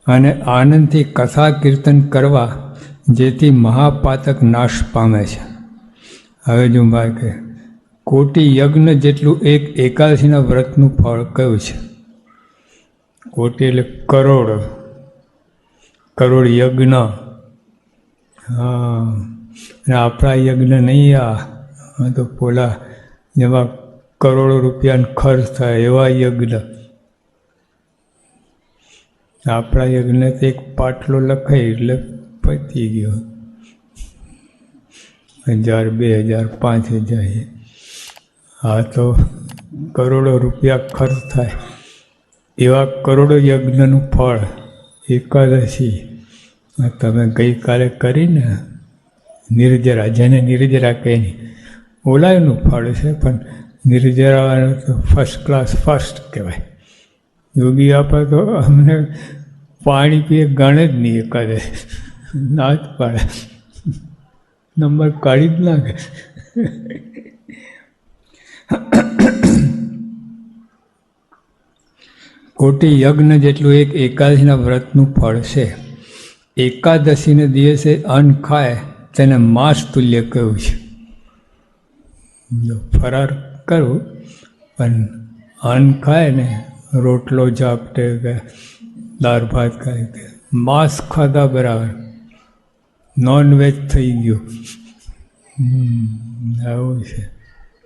અને આનંદથી કથા કીર્તન કરવા, જેથી મહાપાતક નાશ પામે છે. હવે જો ભાઈ કે કોટી યજ્ઞ જેટલું એક એકાદશીના વ્રતનું ફળ કયું છે? કોટી એટલે કરોડ, કરોડ યજ્ઞ. હા, અને આપણા યજ્ઞ નહીં, આ તો પોલા જેમાં કરોડો રૂપિયાનો ખર્ચ થાય એવા યજ્ઞ. આપણા યજ્ઞ તો એક પાટલો લખાય એટલે પતી ગયો. 1000, 2000, 5000. આ તો કરોડો રૂપિયા ખર્ચ થાય એવા કરોડો યજ્ઞનું ફળ એકાદશી તમે ગઈકાલે કરીને નિર્જરા, જેને નિર્જરા કહે નહીં, ઓલાયનું ફળ છે, પણ નિર્જરાવાનું તો ફર્સ્ટ ક્લાસ ફર્સ્ટ કહેવાય. યોગી આપણે તો અમને પાણી પીએ ગણે જ નહીં, એકાદશી ના જ પાડે, નંબર કાઢી જ નાખે. કોટી યજ્ઞ જેટલું એક એકાદશીના વ્રતનું ફળ છે. એકાદશીને દિવસે અન્ન ખાય તેને માંસ તુલ્ય કહ્યું છે. જો ફરાર કરવું પણ અન્ન ખાય ને, રોટલો ઝાપટે કે દાળ ભાત ખાય કે માંસ ખાધા બરાબર, નોનવેજ થઈ ગયું. આવું છે.